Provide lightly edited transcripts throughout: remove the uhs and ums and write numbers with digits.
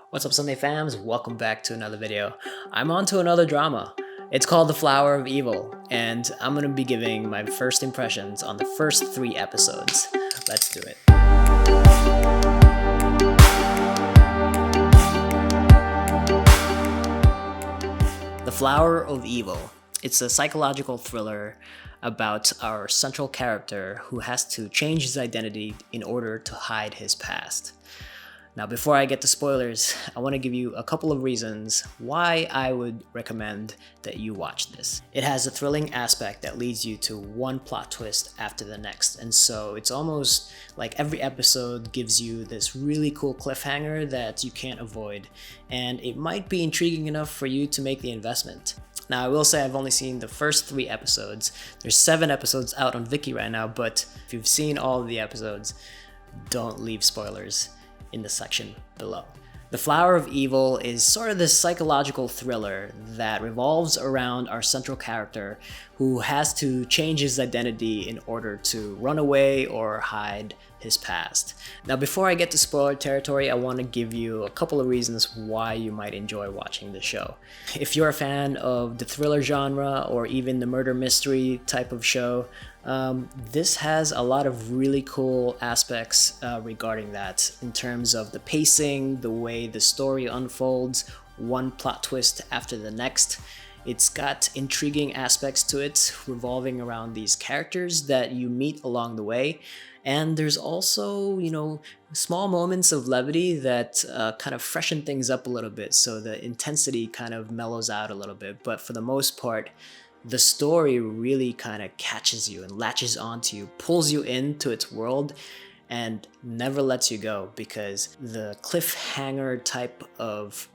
What's up, Sunday fams? Welcome back to another video. I'm on to another drama. It's called The Flower of Evil, and I'm gonna be giving my first impressions on the first 3 episodes. Let's do it. The Flower of Evil. It's a psychological thriller about our central character who has to change his identity in order to hide his past. Now, before I get to spoilers, I want to give you a couple of reasons why I would recommend that you watch this. It has a thrilling aspect that leads you to one plot twist after the next, and so it's almost like every episode gives you this really cool cliffhanger that you can't avoid, and it might be intriguing enough for you to make the investment. Now, I will say I've only seen the first 3 episodes. There's 7 episodes out on Viki right now, but if you've seen all of the episodes, don't leave spoilers in the section below. The Flower of Evil is sort of this psychological thriller that revolves around our central character who has to change his identity in order to run away or hide his past. Now, before I get to spoiler territory, I want to give you a couple of reasons why you might enjoy watching the show. If you're a fan of the thriller genre or even the murder mystery type of show, this has a lot of really cool aspects regarding that in terms of the pacing, the way the story unfolds, one plot twist after the next. It's got intriguing aspects to it revolving around these characters that you meet along the way. And there's also, small moments of levity that kind of freshen things up a little bit, so the intensity kind of mellows out a little bit. But for the most part, the story really kind of catches you and latches onto you, pulls you into its world, and never lets you go, because the cliffhanger type of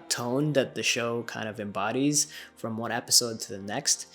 tone that the show kind of embodies from one episode to the next,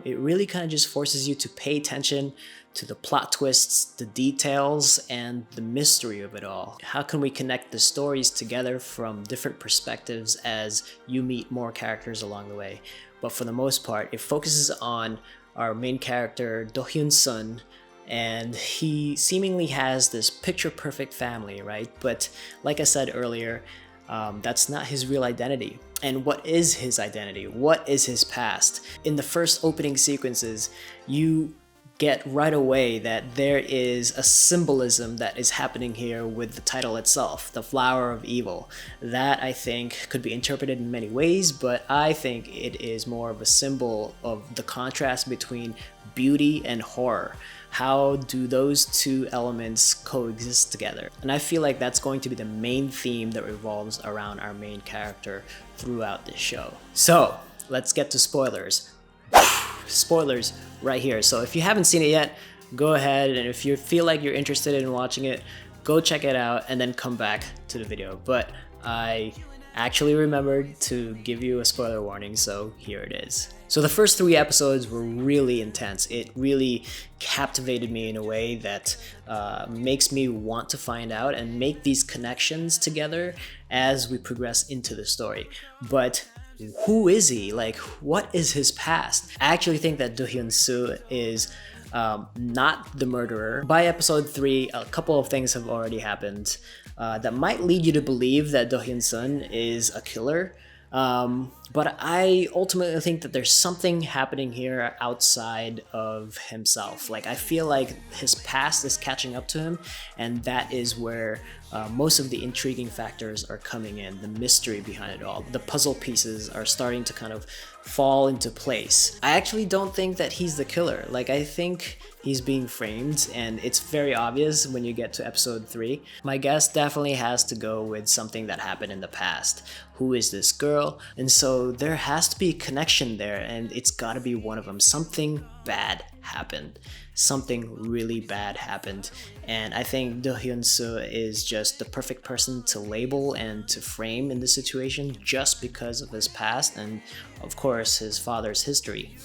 it really kind of just forces you to pay attention to the plot twists, the details, and the mystery of it all. How can we connect the stories together from different perspectives as you meet more characters along the way? But for the most part, it focuses on our main character, Do-hyun's son, and he seemingly has this picture-perfect family, right? But like I said earlier, that's not his real identity. And what is his identity? What is his past? In the first opening sequences, you get right away that there is a symbolism that is happening here with the title itself, The Flower of Evil. That, I think, could be interpreted in many ways, but I think it is more of a symbol of the contrast between beauty and horror. How do those two elements coexist together? And I feel like that's going to be the main theme that revolves around our main character throughout this show. So, let's get to spoilers. Spoilers right here. So if you haven't seen it yet, go ahead, and if you feel like you're interested in watching it, go check it out and then come back to the video. But I actually remembered to give you a spoiler warning, so here it is. So the first 3 episodes were really intense. It really captivated me in a way that makes me want to find out and make these connections together as we progress into the story. But who is he? Like, what is his past? I actually think that Do-hyun-soo is not the murderer. By episode 3, a couple of things have already happened that might lead you to believe that Do-hyun's son is a killer. But I ultimately think that there's something happening here outside of himself. Like, I feel like his past is catching up to him, and that is where most of the intriguing factors are coming in, the mystery behind it all. The puzzle pieces are starting to kind of fall into place. I actually don't think that he's the killer. Like, I think he's being framed, and it's very obvious when you get to episode 3. My guess definitely has to go with something that happened in the past. Who is this girl? And so there has to be a connection there, and it's gotta be one of them. Something bad happened. Something really bad happened. And I think Do-hyun-soo is just the perfect person to label and to frame in this situation just because of his past and, of course, his father's history.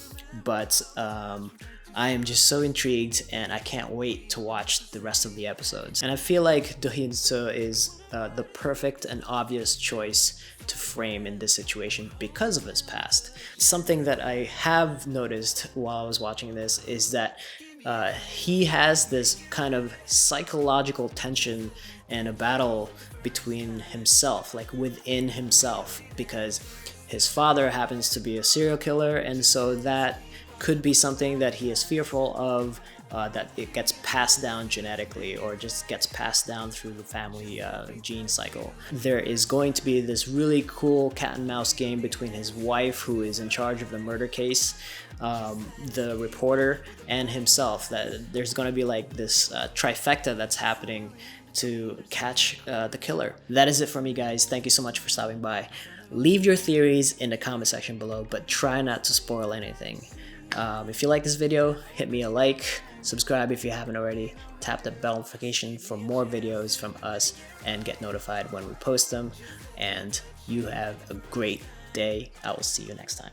But I am just so intrigued, and I can't wait to watch the rest of the episodes. And I feel like Do-hyun-soo is the perfect and obvious choice to frame in this situation because of his past. Something that I have noticed while I was watching this is that he has this kind of psychological tension and a battle between himself, like within himself, because his father happens to be a serial killer, and so that could be something that he is fearful of, that it gets passed down genetically or just gets passed down through the family gene cycle. There is going to be this really cool cat and mouse game between his wife, who is in charge of the murder case, the reporter, and himself. That there's going to be like this trifecta that's happening to catch the killer. That is it for me, guys. Thank you so much for stopping by. Leave your theories in the comment section below, but try not to spoil anything. If you like this video, hit me a like, subscribe if you haven't already, tap the bell notification for more videos from us, and get notified when we post them. And you have a great day. I will see you next time.